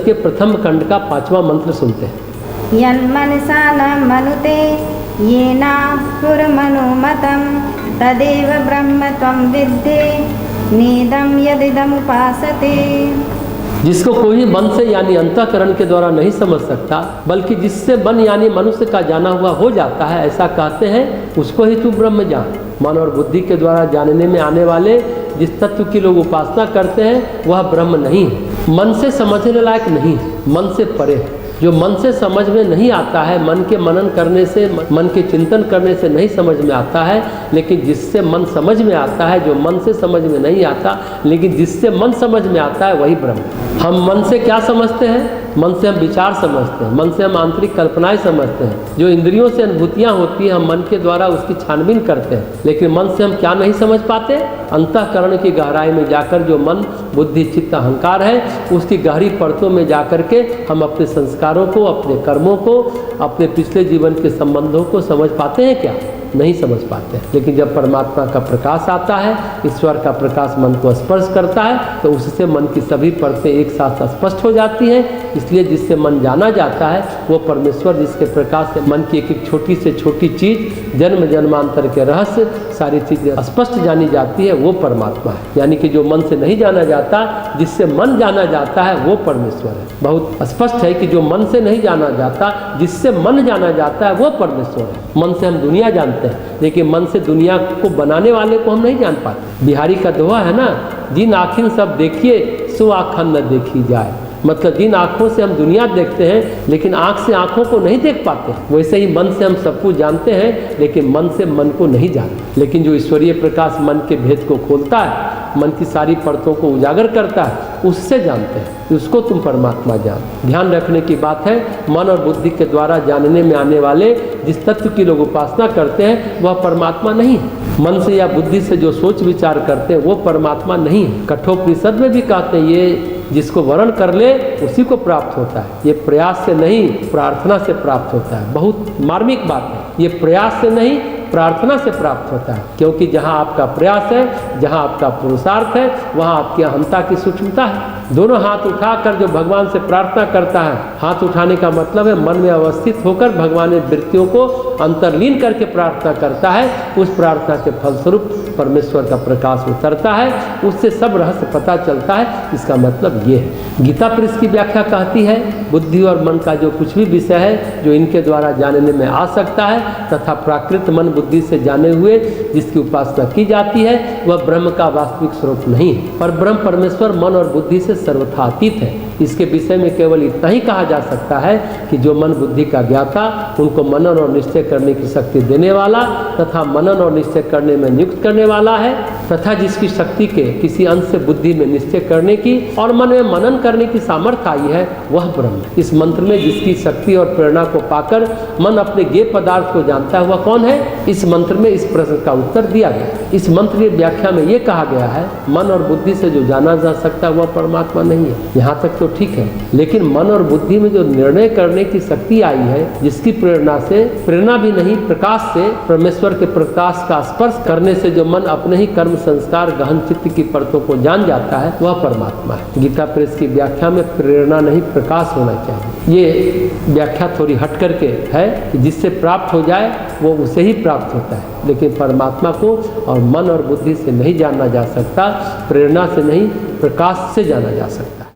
के प्रथम खंड का 5वां मंत्र सुनते हैं। यन्मनसा न मनुते येना पुरमनुमतं तदेव ब्रह्म त्वं विद्धि नेदं यदिदमुपासते। जिसको कोई मन से यानी अंतःकरण के द्वारा नहीं समझ सकता, बल्कि जिससे मन यानी मनुष्य का जाना हुआ हो जाता है, ऐसा कहते हैं, उसको ही तू ब्रह्म जान। मन और बुद्धि के द्वारा जानने में आने वाले जिस तत्व की लोग उपासना करते हैं वह ब्रह्म नहीं है, मन से समझने लायक नहीं है, मन से परे है। जो मन से समझ में नहीं आता है, मन के मनन करने से, मन के चिंतन करने से नहीं समझ में आता है, लेकिन जिससे मन समझ में आता है, जो मन से समझ में नहीं आता लेकिन जिससे मन समझ में आता है, वही ब्रह्म। हम मन से क्या समझते हैं? मन से हम विचार समझते हैं, मन से हम आंतरिक कल्पनाएं समझते हैं। जो इंद्रियों से अनुभूतियां होती हैं, हम मन के द्वारा उसकी छानबीन करते हैं, लेकिन मन से हम क्या नहीं समझ पाते? अंतःकरण की गहराई में जाकर जो मन, बुद्धि, चित्त, अहंकार है, उसकी गहरी परतों में जाकर के हम अपने संस्कारों को, अपने कर्मों को, अपने पिछले जीवन के संबंधों को समझ पाते हैं क्या? नहीं समझ पाते। लेकिन जब परमात्मा का प्रकाश आता है, ईश्वर का प्रकाश मन को स्पर्श करता है, तो उससे मन की सभी परतें एक साथ स्पष्ट हो जाती हैं। इसलिए जिससे मन जाना जाता है वो परमेश्वर, जिसके प्रकाश से मन की एक एक छोटी से छोटी चीज, जन्म जन्मांतर के रहस्य, सारी चीजें स्पष्ट जानी जाती है, वो परमात्मा है। यानी कि जो मन से नहीं जाना जाता, जिससे मन जाना जाता है, वो परमेश्वर है। बहुत स्पष्ट है कि जो मन से नहीं जाना जाता, जिससे मन जाना जाता है, वो परमेश्वर है। मन से हम दुनिया जानते हैं, लेकिन मन से दुनिया को बनाने वाले को हम नहीं जान पाते। बिहारी का दोहा है ना, जिन आँखिन सब देखिए सो आँखन न देखी जाए। मतलब जिन आँखों से हम दुनिया देखते हैं, लेकिन आँख से आँखों को नहीं देख पाते, वैसे ही मन से हम सब कुछ जानते हैं, लेकिन मन से मन को नहीं जानते। लेकिन जो ईश्वरीय प्रकाश मन के भेद को खोलता है, मन की सारी परतों को उजागर करता है, उससे जानते हैं, उसको तुम परमात्मा जान। ध्यान रखने की बात है, मन और बुद्धि के द्वारा जानने में आने वाले जिस तत्व की लोग उपासना करते हैं, वह परमात्मा नहीं है। मन से या बुद्धि से जो सोच विचार करते हैं, वो परमात्मा नहीं है। कठोपनिषद में भी कहते हैं, ये जिसको वर्ण कर ले उसी को प्राप्त होता है। ये प्रयास से नहीं, प्रार्थना से प्राप्त होता है। बहुत मार्मिक बात है, ये प्रयास से नहीं, प्रार्थना से प्राप्त होता है। क्योंकि जहाँ आपका प्रयास है, जहाँ आपका पुरुषार्थ है, वहाँ आपकी अहंता की सूक्ष्मता है। दोनों हाथ उठाकर जो भगवान से प्रार्थना करता है, हाथ उठाने का मतलब है मन में अवस्थित होकर भगवान की वृत्तियों को अंतर्लीन करके प्रार्थना करता है। उस प्रार्थना के फलस्वरूप परमेश्वर का प्रकाश उतरता है, उससे सब रहस्य पता चलता है। इसका मतलब ये है। गीता पर इसकी व्याख्या कहती है, बुद्धि और मन का जो कुछ भी विषय है जो इनके द्वारा जानने में आ सकता है, तथा प्राकृत मन बुद्धि से जाने हुए जिसकी उपासना की जाती है, वह ब्रह्म का वास्तविक स्वरूप नहीं है। पर ब्रह्म परमेश्वर मन और बुद्धि से सर्वथा अतीत है। इसके विषय में केवल इतना ही कहा जा सकता है कि जो मन बुद्धि का ज्ञाता, उनको मनन और निश्चय करने की शक्ति देने वाला तथा मनन और निश्चय करने में नियुक्त करने वाला है, तथा जिसकी शक्ति के किसी अंश से बुद्धि में निश्चय करने की और मन में मनन करने की सामर्थ्य आई है, वह ब्रह्म। इस मंत्र में जिसकी शक्ति और प्रेरणा को पाकर मन अपने ज्ञेय पदार्थ को जानता हुआ कौन है, इस मंत्र में इस प्रश्न का उत्तर दिया गया। इस मंत्र की व्याख्या में यह कहा गया है, मन और बुद्धि से जो जाना जा सकता है वह परमात्मा नहीं है। यहाँ तक तो ठीक है, लेकिन मन और बुद्धि में जो निर्णय करने की शक्ति आई है, जिसकी प्रेरणा से, प्रेरणा भी नहीं प्रकाश से, परमेश्वर के प्रकाश का स्पर्श करने से जो मन अपने ही कर्म संस्कार गहन चित्त की परतों को जान जाता है, वह परमात्मा है। गीता प्रेस की व्याख्या में प्रेरणा नहीं प्रकाश होना चाहिए। ये व्याख्या थोड़ी हट करके है कि जिससे प्राप्त हो जाए वो उसे ही प्राप्त होता है, लेकिन परमात्मा को और मन और बुद्धि से नहीं जाना जा सकता, प्रेरणा से नहीं प्रकाश से जाना जा सकता।